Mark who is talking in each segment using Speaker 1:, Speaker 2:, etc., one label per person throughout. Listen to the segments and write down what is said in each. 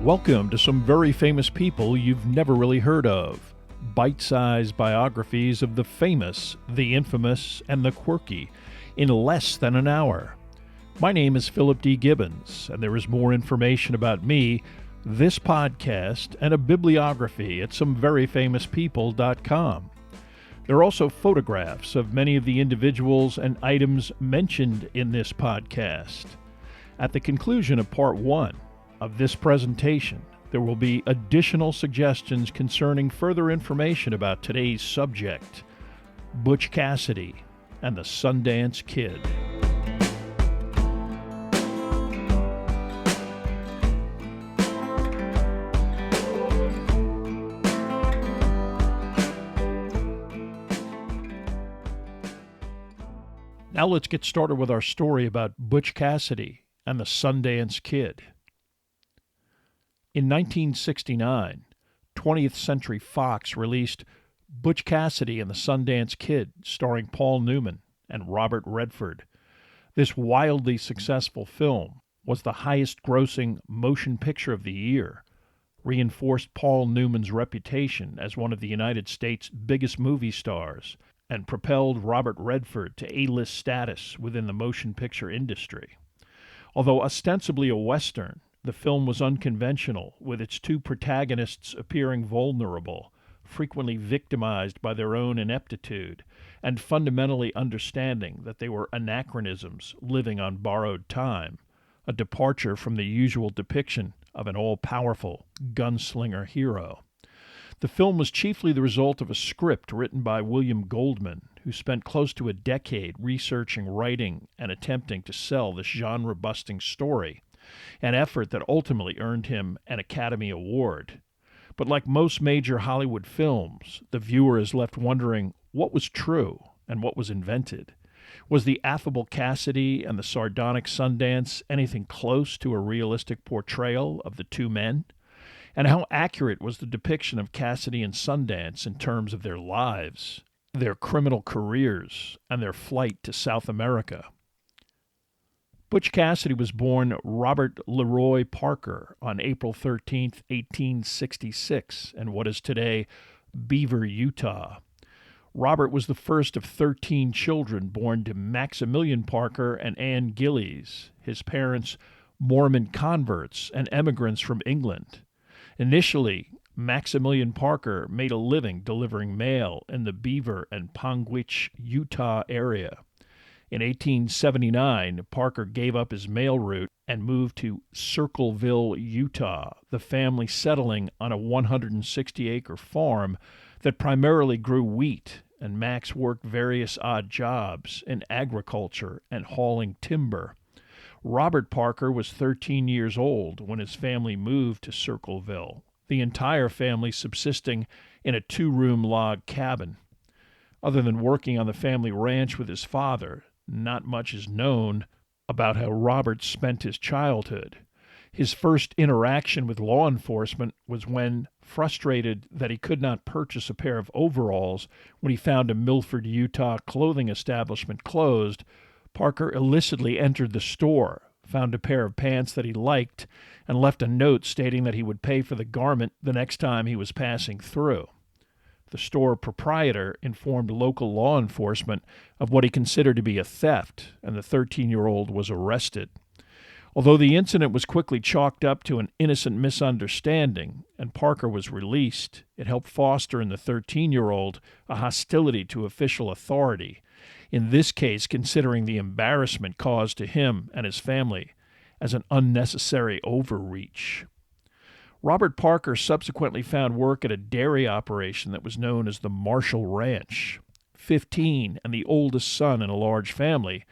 Speaker 1: Welcome to some very famous people you've never really heard of. Bite-sized biographies of the famous, the infamous, and the quirky in less than an hour. My name is Philip D. Gibbons, and there is more information about me, this podcast, and a bibliography at someveryfamouspeople.com. There are also photographs of many of the individuals and items mentioned in this podcast. At the conclusion of Part 1 of this presentation, there will be additional suggestions concerning further information about today's subject, Butch Cassidy and the Sundance Kid. Now let's get started with our story about Butch Cassidy and the Sundance Kid. In 1969, 20th Century Fox released Butch Cassidy and the Sundance Kid, starring Paul Newman and Robert Redford. This wildly successful film was the highest-grossing motion picture of the year, reinforced Paul Newman's reputation as one of the United States' biggest movie stars, and propelled Robert Redford to A-list status within the motion picture industry. Although ostensibly a Western, the film was unconventional, with its two protagonists appearing vulnerable, frequently victimized by their own ineptitude, and fundamentally understanding that they were anachronisms living on borrowed time, a departure from the usual depiction of an all-powerful gunslinger hero. The film was chiefly the result of a script written by William Goldman, who spent close to a decade researching, writing, and attempting to sell this genre-busting story, an effort that ultimately earned him an Academy Award. But like most major Hollywood films, the viewer is left wondering what was true and what was invented. Was the affable Cassidy and the sardonic Sundance anything close to a realistic portrayal of the two men? And how accurate was the depiction of Cassidy and Sundance in terms of their lives, their criminal careers, and their flight to South America? Butch Cassidy was born Robert Leroy Parker on April 13, 1866, in what is today Beaver, Utah. Robert was the first of 13 children born to Maximilian Parker and Ann Gillies, his parents Mormon converts and emigrants from England. Initially, Maximilian Parker made a living delivering mail in the Beaver and Panguitch, Utah area. In 1879, Parker gave up his mail route and moved to Circleville, Utah, the family settling on a 160-acre farm that primarily grew wheat, and Max worked various odd jobs in agriculture and hauling timber. Robert Parker was 13 years old when his family moved to Circleville, the entire family subsisting in a two-room log cabin. Other than working on the family ranch with his father, not much is known about how Robert spent his childhood. His first interaction with law enforcement was when, frustrated that he could not purchase a pair of overalls when he found a Milford, Utah clothing establishment closed, Parker illicitly entered the store, found a pair of pants that he liked, and left a note stating that he would pay for the garment the next time he was passing through. The store proprietor informed local law enforcement of what he considered to be a theft, and the 13-year-old was arrested. Although the incident was quickly chalked up to an innocent misunderstanding and Parker was released, it helped foster in the 13-year-old a hostility to official authority, in this case considering the embarrassment caused to him and his family as an unnecessary overreach. Robert Parker subsequently found work at a dairy operation that was known as the Marshall Ranch. 15 and the oldest son in a large family,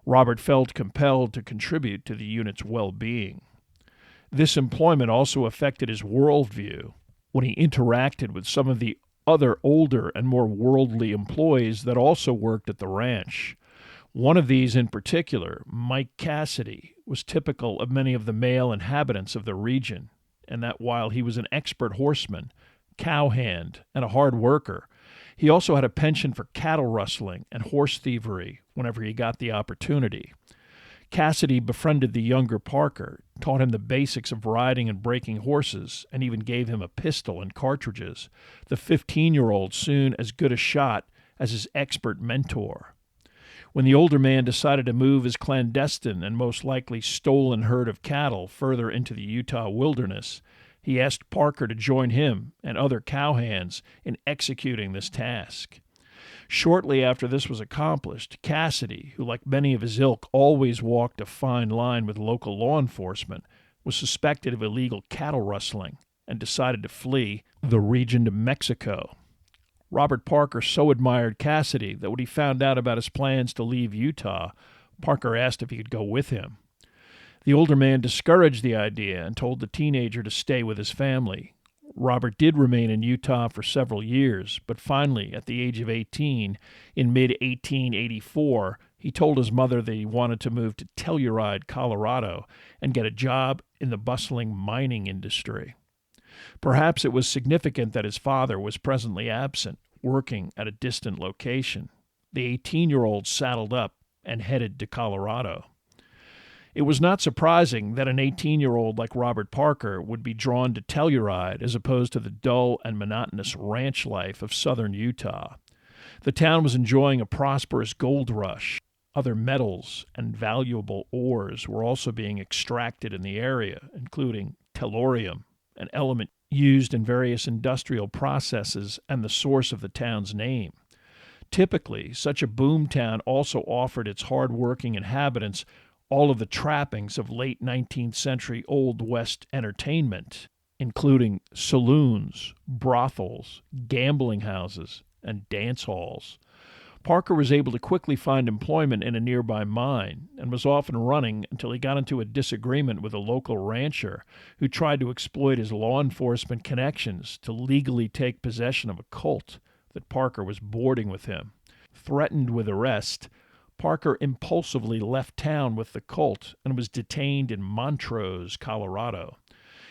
Speaker 1: Robert felt compelled to contribute to the unit's well-being. This employment also affected his worldview when he interacted with some of the other older and more worldly employees that also worked at the ranch. One of these in particular, Mike Cassidy, was typical of many of the male inhabitants of the region, and that while he was an expert horseman, cowhand, and a hard worker, he also had a penchant for cattle rustling and horse thievery whenever he got the opportunity. Cassidy befriended the younger Parker, taught him the basics of riding and breaking horses, and even gave him a pistol and cartridges. The 15-year-old soon as good a shot as his expert mentor. When the older man decided to move his clandestine and most likely stolen herd of cattle further into the Utah wilderness, he asked Parker to join him and other cowhands in executing this task. Shortly after this was accomplished, Cassidy, who like many of his ilk always walked a fine line with local law enforcement, was suspected of illegal cattle rustling and decided to flee the region to Mexico. Robert Parker so admired Cassidy that when he found out about his plans to leave Utah, Parker asked if he could go with him. The older man discouraged the idea and told the teenager to stay with his family. Robert did remain in Utah for several years, but finally, at the age of 18, in mid-1884, he told his mother that he wanted to move to Telluride, Colorado, and get a job in the bustling mining industry. Perhaps it was significant that his father was presently absent, working at a distant location. The 18-year-old saddled up and headed to Colorado. It was not surprising that an 18-year-old like Robert Parker would be drawn to Telluride as opposed to the dull and monotonous ranch life of southern Utah. The town was enjoying a prosperous gold rush. Other metals and valuable ores were also being extracted in the area, including tellurium, an element used in various industrial processes and the source of the town's name. Typically, such a boom town also offered its hard-working inhabitants all of the trappings of late 19th century Old West entertainment, including saloons, brothels, gambling houses, and dance halls. Parker was able to quickly find employment in a nearby mine and was off and running until he got into a disagreement with a local rancher who tried to exploit his law enforcement connections to legally take possession of a colt that Parker was boarding with him. Threatened with arrest, Parker impulsively left town with the colt and was detained in Montrose, Colorado.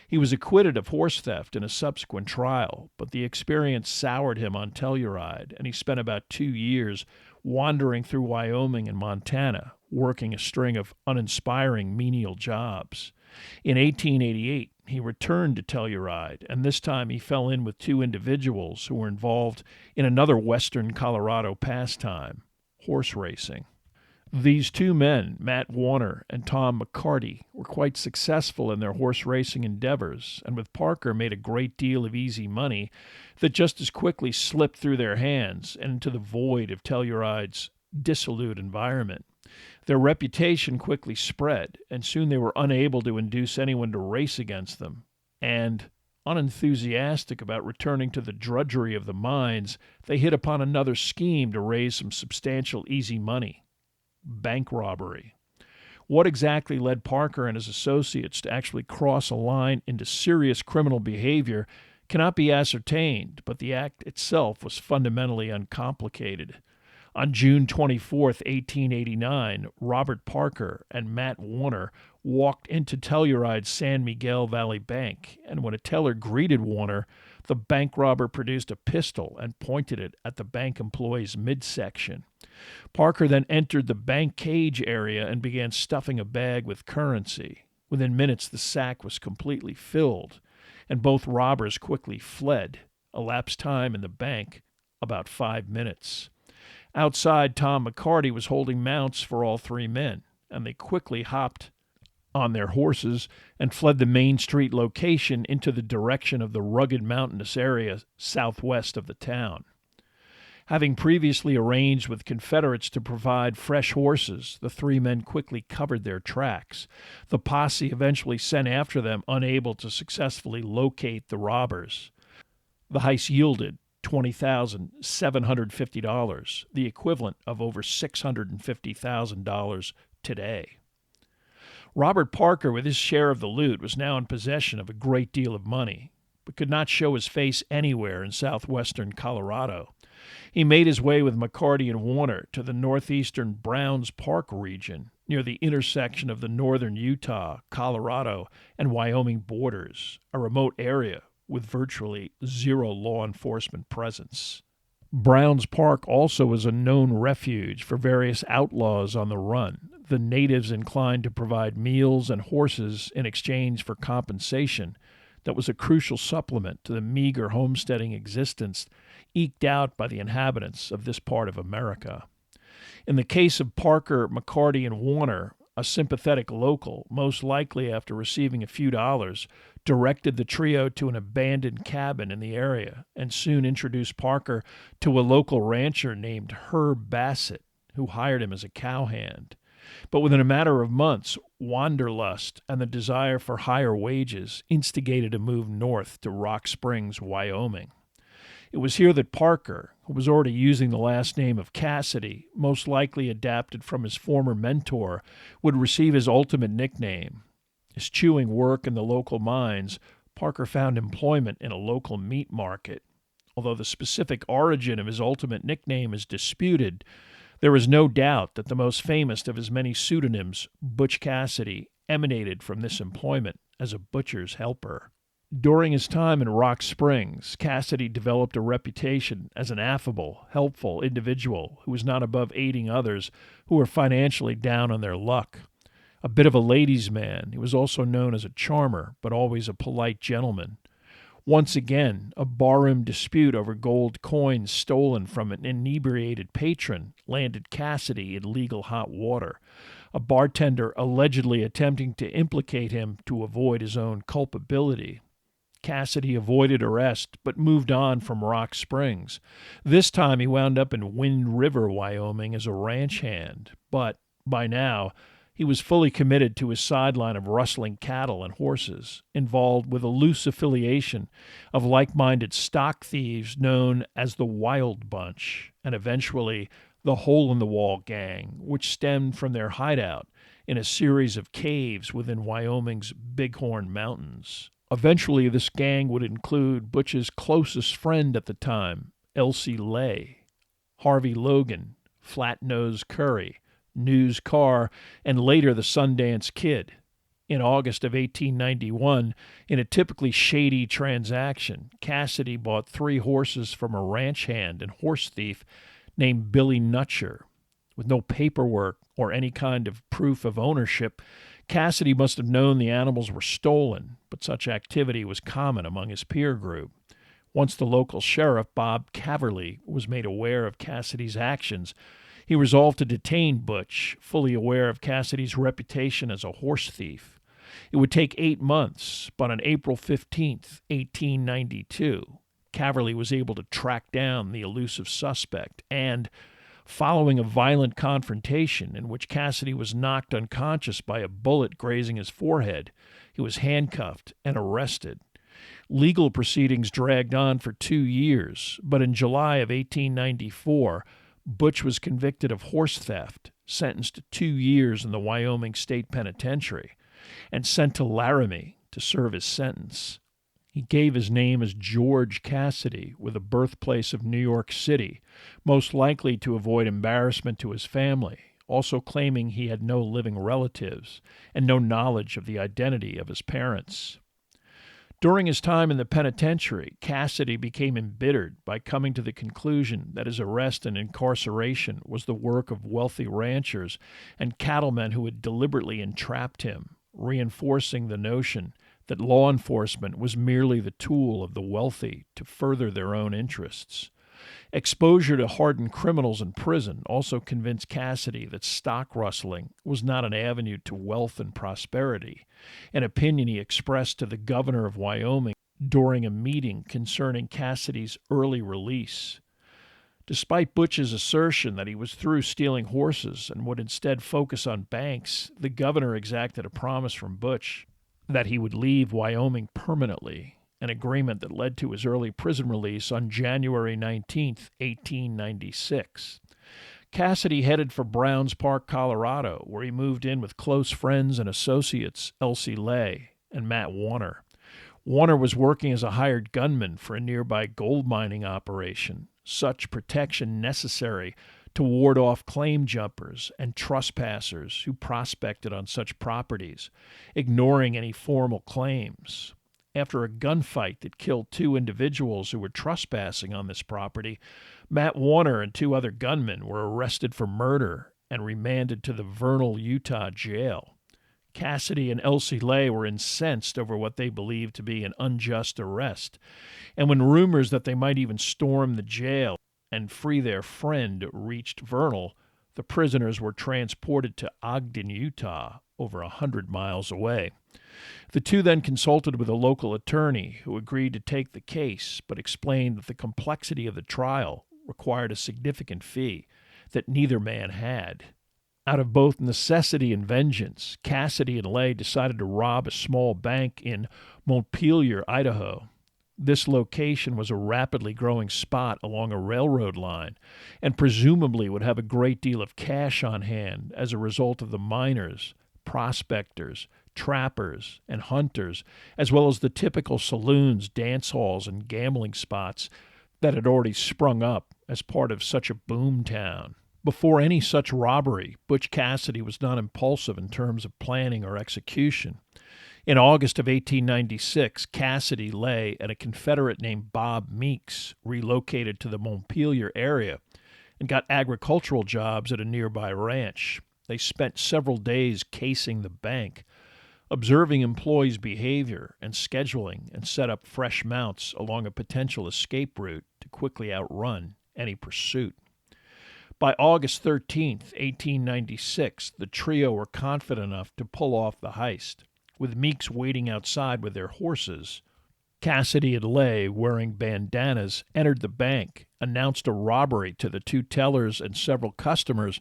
Speaker 1: He was acquitted of horse theft in a subsequent trial, but the experience soured him on Telluride, and he spent about 2 years wandering through Wyoming and Montana, working a string of uninspiring menial jobs. In 1888, he returned to Telluride, and this time he fell in with 2 individuals who were involved in another western Colorado pastime, horse racing. These 2 men, Matt Warner and Tom McCarty, were quite successful in their horse racing endeavors, and with Parker made a great deal of easy money that just as quickly slipped through their hands and into the void of Telluride's dissolute environment. Their reputation quickly spread, and soon they were unable to induce anyone to race against them, and unenthusiastic about returning to the drudgery of the mines, they hit upon another scheme to raise some substantial easy money. Bank robbery. What exactly led Parker and his associates to actually cross a line into serious criminal behavior cannot be ascertained, but the act itself was fundamentally uncomplicated. On June 24, 1889, Robert Parker and Matt Warner walked into Telluride's San Miguel Valley Bank, and when a teller greeted Warner, the bank robber produced a pistol and pointed it at the bank employee's midsection. Parker then entered the bank cage area and began stuffing a bag with currency. Within minutes, the sack was completely filled, and both robbers quickly fled. Elapsed time in the bank, about 5 minutes. Outside, Tom McCarty was holding mounts for all 3 men, and they quickly hopped on their horses and fled the Main Street location into the direction of the rugged mountainous area southwest of the town. Having previously arranged with Confederates to provide fresh horses, the 3 men quickly covered their tracks. The posse eventually sent after them, unable to successfully locate the robbers. The heist yielded $20,750, the equivalent of over $650,000 today. Robert Parker, with his share of the loot, was now in possession of a great deal of money, but could not show his face anywhere in southwestern Colorado. He made his way with McCarty and Warner to the northeastern Browns Park region, near the intersection of the northern Utah, Colorado, and Wyoming borders, a remote area with virtually zero law enforcement presence. Browns Park also was a known refuge for various outlaws on the run. the natives inclined to provide meals and horses in exchange for compensation that was a crucial supplement to the meager homesteading existence eked out by the inhabitants of this part of America. In the case of Parker, McCarty, and Warner, a sympathetic local, most likely after receiving a few dollars, directed the trio to an abandoned cabin in the area and soon introduced Parker to a local rancher named Herb Bassett, who hired him as a cowhand. But within a matter of months, wanderlust and the desire for higher wages instigated a move north to Rock Springs, Wyoming. It was here that Parker, who was already using the last name of Cassidy, most likely adapted from his former mentor, would receive his ultimate nickname. Eschewing work in the local mines, Parker found employment in a local meat market. Although the specific origin of his ultimate nickname is disputed, there is no doubt that the most famous of his many pseudonyms, Butch Cassidy, emanated from this employment as a butcher's helper. During his time in Rock Springs, Cassidy developed a reputation as an affable, helpful individual who was not above aiding others who were financially down on their luck. A bit of a ladies' man, he was also known as a charmer, but always a polite gentleman. Once again, a barroom dispute over gold coins stolen from an inebriated patron landed Cassidy in legal hot water, a bartender allegedly attempting to implicate him to avoid his own culpability. Cassidy avoided arrest, but moved on from Rock Springs. This time he wound up in Wind River, Wyoming as a ranch hand, but by now he was fully committed to his sideline of rustling cattle and horses, involved with a loose affiliation of like-minded stock thieves known as the Wild Bunch, and eventually the Hole-in-the-Wall Gang, which stemmed from their hideout in a series of caves within Wyoming's Bighorn Mountains. Eventually, this gang would include Butch's closest friend at the time, Elsie Lay, Harvey Logan, Flat Nose Curry, News Carr, and later the Sundance Kid. In August of 1891, in a typically shady transaction, Cassidy bought 3 horses from a ranch hand and horse thief named Billy Nutcher. With no paperwork or any kind of proof of ownership, Cassidy must have known the animals were stolen, but such activity was common among his peer group. Once the local sheriff, Bob Caverly, was made aware of Cassidy's actions, he resolved to detain Butch, fully aware of Cassidy's reputation as a horse thief. It would take 8 months, but on April 15, 1892, Caverly was able to track down the elusive suspect and, following a violent confrontation in which Cassidy was knocked unconscious by a bullet grazing his forehead, he was handcuffed and arrested. Legal proceedings dragged on for 2 years, but in July of 1894, Butch was convicted of horse theft, sentenced to 2 years in the Wyoming State Penitentiary, and sent to Laramie to serve his sentence. He gave his name as George Cassidy, with a birthplace of New York City, most likely to avoid embarrassment to his family, also claiming he had no living relatives and no knowledge of the identity of his parents. During his time in the penitentiary, Cassidy became embittered by coming to the conclusion that his arrest and incarceration was the work of wealthy ranchers and cattlemen who had deliberately entrapped him, reinforcing the notion that law enforcement was merely the tool of the wealthy to further their own interests. Exposure to hardened criminals in prison also convinced Cassidy that stock rustling was not an avenue to wealth and prosperity, an opinion he expressed to the governor of Wyoming during a meeting concerning Cassidy's early release. Despite Butch's assertion that he was through stealing horses and would instead focus on banks, the governor exacted a promise from Butch that he would leave Wyoming permanently, an agreement that led to his early prison release on January 19, 1896. Cassidy headed for Browns Park, Colorado, where he moved in with close friends and associates Elsie Lay and Matt Warner. Warner was working as a hired gunman for a nearby gold mining operation, such protection necessary to ward off claim jumpers and trespassers who prospected on such properties, ignoring any formal claims. After a gunfight that killed 2 individuals who were trespassing on this property, Matt Warner and 2 other gunmen were arrested for murder and remanded to the Vernal, Utah jail. Cassidy and Elsie Lay were incensed over what they believed to be an unjust arrest, and when rumors that they might even storm the jail and free their friend reached Vernal, the prisoners were transported to Ogden, Utah, over 100 miles away. The two then consulted with a local attorney who agreed to take the case, but explained that the complexity of the trial required a significant fee that neither man had. Out of both necessity and vengeance, Cassidy and Lay decided to rob a small bank in Montpelier, Idaho. This location was a rapidly growing spot along a railroad line and presumably would have a great deal of cash on hand as a result of the miners, prospectors, trappers, and hunters, as well as the typical saloons, dance halls, and gambling spots that had already sprung up as part of such a boom town. Before any such robbery, Butch Cassidy was not impulsive in terms of planning or execution. In August of 1896, Cassidy, Lay, and a Confederate named Bob Meeks relocated to the Montpelier area and got agricultural jobs at a nearby ranch. They spent several days casing the bank, observing employees' behavior and scheduling, and set up fresh mounts along a potential escape route to quickly outrun any pursuit. By August 13, 1896, the trio were confident enough to pull off the heist, with Meeks waiting outside with their horses. Cassidy and Lay, wearing bandanas, entered the bank, announced a robbery to the two tellers and several customers,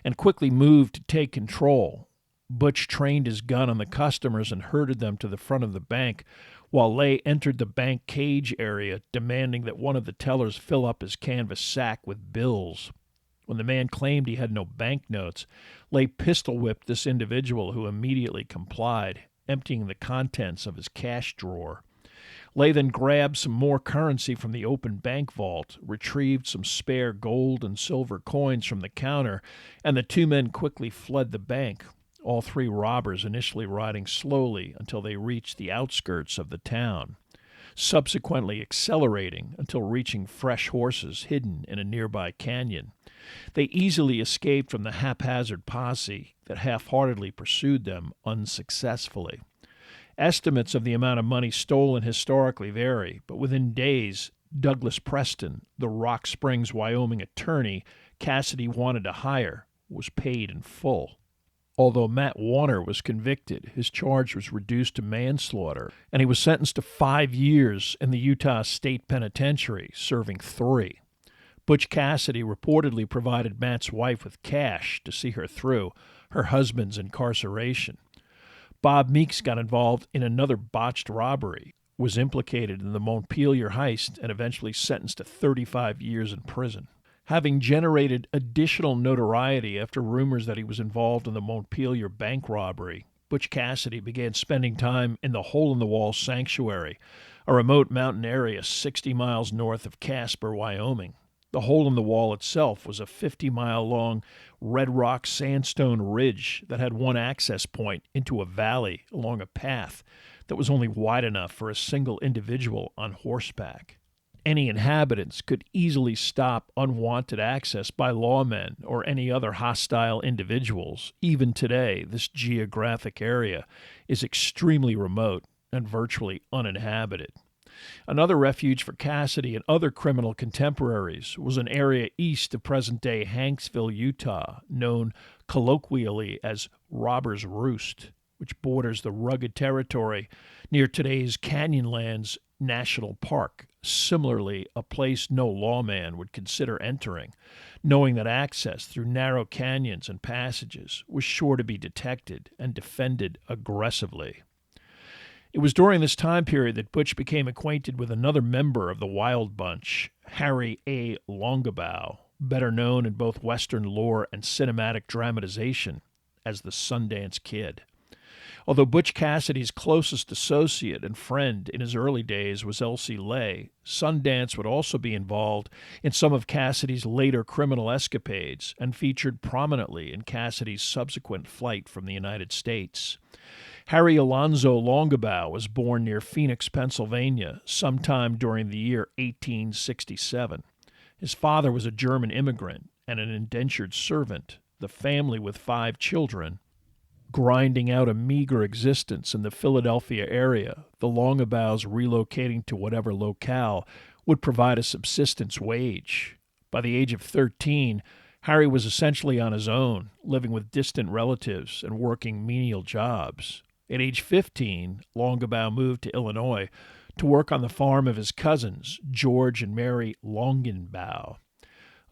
Speaker 1: and quickly moved to take control. Butch trained his gun on the customers and herded them to the front of the bank, while Lay entered the bank cage area, demanding that one of the tellers fill up his canvas sack with bills. When the man claimed he had no banknotes, Lay pistol-whipped this individual, who immediately complied, emptying the contents of his cash drawer. Lay then grabbed some more currency from the open bank vault, retrieved some spare gold and silver coins from the counter, and the two men quickly fled the bank, all three robbers initially riding slowly until they reached the outskirts of the town, subsequently accelerating until reaching fresh horses hidden in a nearby canyon. They easily escaped from the haphazard posse that half-heartedly pursued them unsuccessfully. Estimates of the amount of money stolen historically vary, but within days, Douglas Preston, the Rock Springs, Wyoming attorney Cassidy wanted to hire, was paid in full. Although Matt Warner was convicted, his charge was reduced to manslaughter, and he was sentenced to 5 years in the Utah State Penitentiary, serving 3. Butch Cassidy reportedly provided Matt's wife with cash to see her through her husband's incarceration. Bob Meeks got involved in another botched robbery, was implicated in the Montpelier heist, and eventually sentenced to 35 years in prison. Having generated additional notoriety after rumors that he was involved in the Montpelier bank robbery, Butch Cassidy began spending time in the Hole-in-the-Wall Sanctuary, a remote mountain area 60 miles north of Casper, Wyoming. The hole-in-the-wall itself was a 50-mile-long red rock sandstone ridge that had one access point into a valley along a path that was only wide enough for a single individual on horseback. Any inhabitants could easily stop unwanted access by lawmen or any other hostile individuals. Even today, this geographic area is extremely remote and virtually uninhabited. Another refuge for Cassidy and other criminal contemporaries was an area east of present-day Hanksville, Utah, known colloquially as Robber's Roost, which borders the rugged territory near today's Canyonlands National Park. Similarly, a place no lawman would consider entering, knowing that access through narrow canyons and passages was sure to be detected and defended aggressively. It was during this time period that Butch became acquainted with another member of the Wild Bunch, Harry A. Longabaugh, better known in both Western lore and cinematic dramatization as the Sundance Kid. Although Butch Cassidy's closest associate and friend in his early days was Elsie Lay, Sundance would also be involved in some of Cassidy's later criminal escapades and featured prominently in Cassidy's subsequent flight from the United States. Harry Alonzo Longabaugh was born near Phoenix, Pennsylvania, sometime during the year 1867. His father was a German immigrant and an indentured servant, the family with 5 children, grinding out a meager existence in the Philadelphia area, the Longabaus relocating to whatever locale would provide a subsistence wage. By the age of 13, Harry was essentially on his own, living with distant relatives and working menial jobs. At age 15, Longabau moved to Illinois to work on the farm of his cousins, George and Mary Longenbau.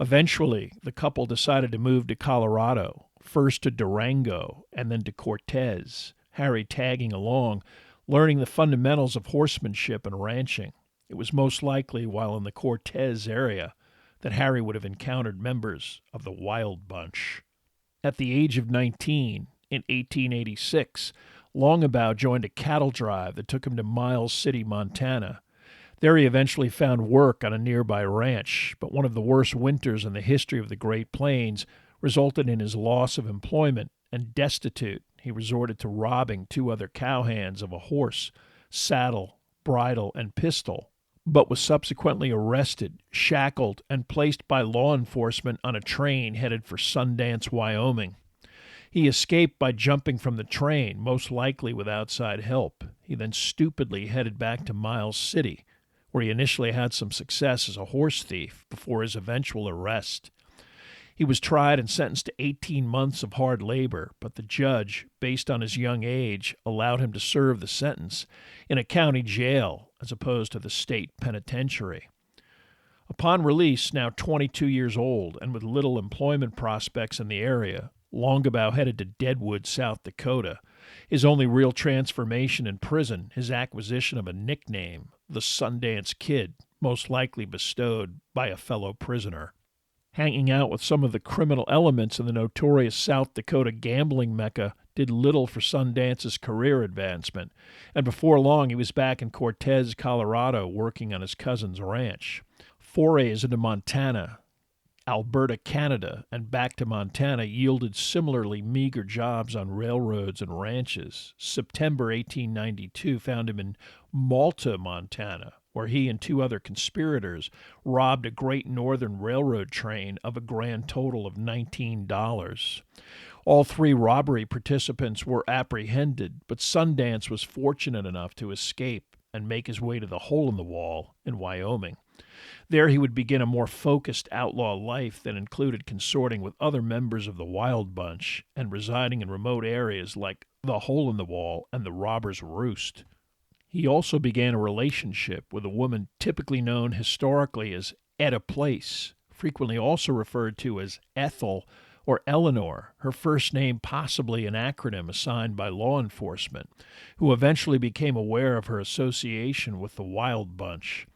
Speaker 1: Eventually, the couple decided to move to Colorado, first to Durango and then to Cortez, Harry tagging along, learning the fundamentals of horsemanship and ranching. It was most likely while in the Cortez area that Harry would have encountered members of the Wild Bunch. At the age of 19, in 1886, Longabau joined a cattle drive that took him to Miles City, Montana. There he eventually found work on a nearby ranch, but one of the worst winters in the history of the Great Plains resulted in his loss of employment, and destitute, he resorted to robbing 2 other cowhands of a horse, saddle, bridle, and pistol, but was subsequently arrested, shackled, and placed by law enforcement on a train headed for Sundance, Wyoming. He escaped by jumping from the train, most likely with outside help. He then stupidly headed back to Miles City, where he initially had some success as a horse thief before his eventual arrest. He was tried and sentenced to 18 months of hard labor, but the judge, based on his young age, allowed him to serve the sentence in a county jail as opposed to the state penitentiary. Upon release, now 22 years old and with little employment prospects in the area, Longabau headed to Deadwood, South Dakota. His only real transformation in prison, his acquisition of a nickname, the Sundance Kid, most likely bestowed by a fellow prisoner. Hanging out with some of the criminal elements in the notorious South Dakota gambling mecca did little for Sundance's career advancement, and before long he was back in Cortez, Colorado, working on his cousin's ranch. Forays into Montana, Alberta, Canada, and back to Montana yielded similarly meager jobs on railroads and ranches. September 1892 found him in Malta, Montana, where he and 2 other conspirators robbed a Great Northern Railroad train of a grand total of $19. All 3 robbery participants were apprehended, but Sundance was fortunate enough to escape and make his way to the Hole in the Wall in Wyoming. There he would begin a more focused outlaw life that included consorting with other members of the Wild Bunch and residing in remote areas like the Hole in the Wall and the Robber's Roost. He also began a relationship with a woman typically known historically as Etta Place, frequently also referred to as Ethel or Eleanor, her first name possibly an acronym assigned by law enforcement, who eventually became aware of her association with the Wild Bunch.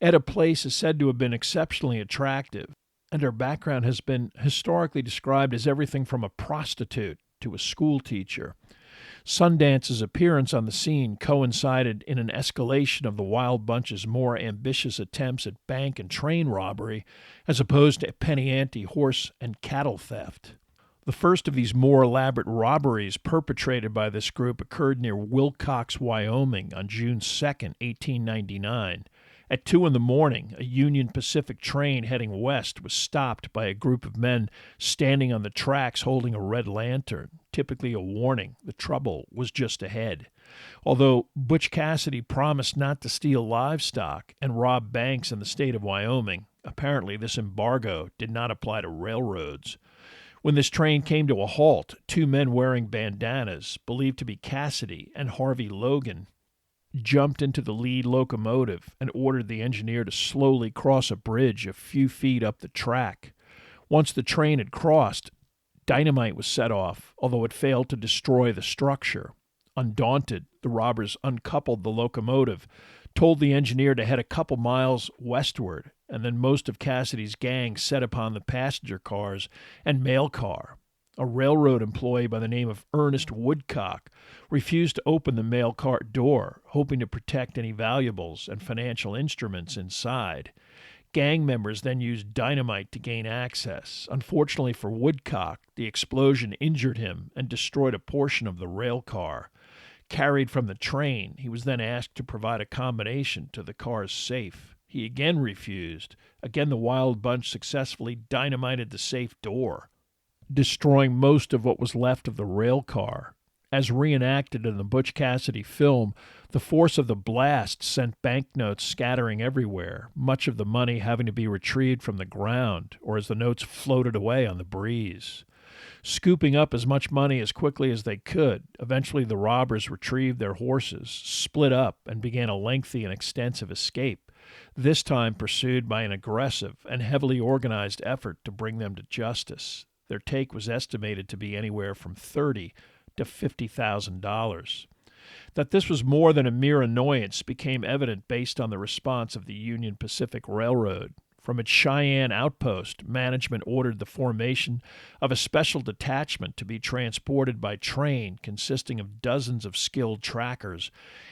Speaker 1: Etta Place is said to have been exceptionally attractive, and her background has been historically described as everything from a prostitute to a schoolteacher. Sundance's appearance on the scene coincided in an escalation of the Wild Bunch's more ambitious attempts at bank and train robbery as opposed to penny-ante horse and cattle theft. The first of these more elaborate robberies perpetrated by this group occurred near Wilcox, Wyoming on June 2, 1899. At 2 a.m, a Union Pacific train heading west was stopped by a group of men standing on the tracks holding a red lantern, typically a warning the trouble was just ahead. Although Butch Cassidy promised not to steal livestock and rob banks in the state of Wyoming, apparently this embargo did not apply to railroads. When this train came to a halt, 2 men wearing bandanas, believed to be Cassidy and Harvey Logan, jumped into the lead locomotive and ordered the engineer to slowly cross a bridge a few feet up the track. Once the train had crossed, dynamite was set off, although it failed to destroy the structure. Undaunted, the robbers uncoupled the locomotive, told the engineer to head a couple miles westward, and then most of Cassidy's gang set upon the passenger cars and mail car. A railroad employee by the name of Ernest Woodcock refused to open the mail cart door, hoping to protect any valuables and financial instruments inside. Gang members then used dynamite to gain access. Unfortunately for Woodcock, the explosion injured him and destroyed a portion of the rail car. Carried from the train, he was then asked to provide a combination to the car's safe. He again refused. Again, the Wild Bunch successfully dynamited the safe door. destroying most of what was left of the rail car. As reenacted in the Butch Cassidy film, the force of the blast sent banknotes scattering everywhere, much of the money having to be retrieved from the ground, or as the notes floated away on the breeze. Scooping up as much money as quickly as they could, eventually the robbers retrieved their horses, split up, and began a lengthy and extensive escape, this time pursued by an aggressive and heavily organized effort to bring them to justice. Their take was estimated to be anywhere from $30,000 to $50,000. That this was more than a mere annoyance became evident based on the response of the Union Pacific Railroad. From its Cheyenne outpost, management ordered the formation of a special detachment to be transported by train consisting of dozens of skilled trackers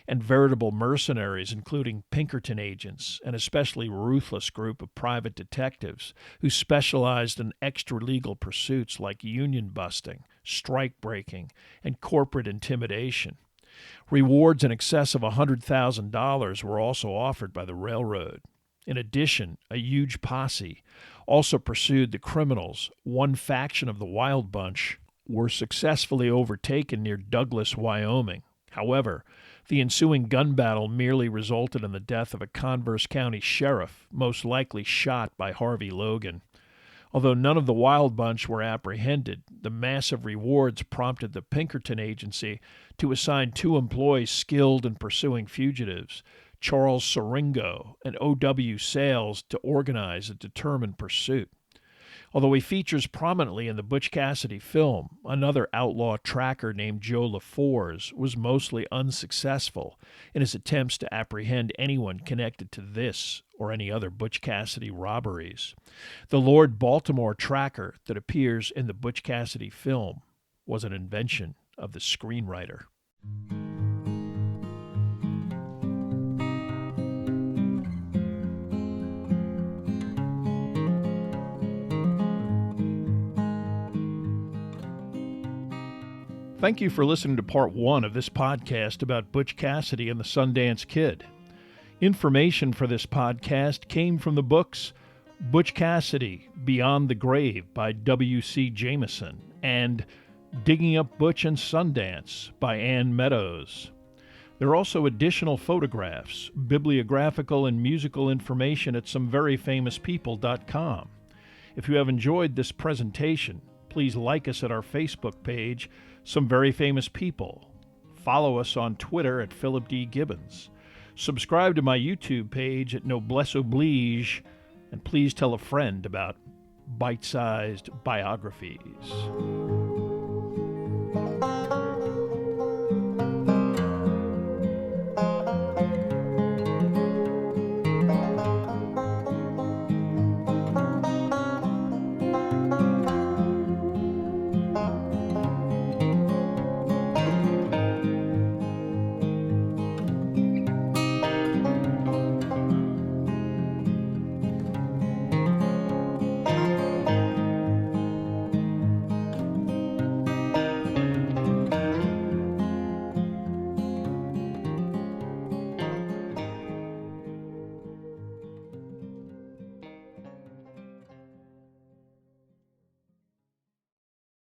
Speaker 1: and veritable mercenaries, including Pinkerton agents, an especially ruthless group of private detectives who specialized in extra-legal pursuits like union busting, strike breaking, and corporate intimidation. Rewards in excess of $100,000 were also offered by the railroad. In addition, a huge posse also pursued the criminals. One faction of the Wild Bunch were successfully overtaken near Douglas, Wyoming. However, the ensuing gun battle merely resulted in the death of a Converse County sheriff, most likely shot by Harvey Logan. Although none of the Wild Bunch were apprehended, the massive rewards prompted the Pinkerton Agency to assign 2 employees skilled in pursuing fugitives, Charles Siringo and O.W. Sales, to organize a determined pursuit. Although he features prominently in the Butch Cassidy film, another outlaw tracker named Joe LaForce was mostly unsuccessful in his attempts to apprehend anyone connected to this or any other Butch Cassidy robberies. The Lord Baltimore tracker that appears in the Butch Cassidy film was an invention of the screenwriter. Thank you for listening to part 1 of this podcast about Butch Cassidy and the Sundance Kid. Information for this podcast came from the books Butch Cassidy, Beyond the Grave by W.C. Jameson and Digging Up Butch and Sundance by Ann Meadows. There are also additional photographs, bibliographical and musical information at someveryfamouspeople.com. If you have enjoyed this presentation, please like us at our Facebook page, Some Very Famous People. Follow us on Twitter at Philip D. Gibbons. Subscribe to my YouTube page at Noblesse Oblige, and please tell a friend about bite-sized biographies.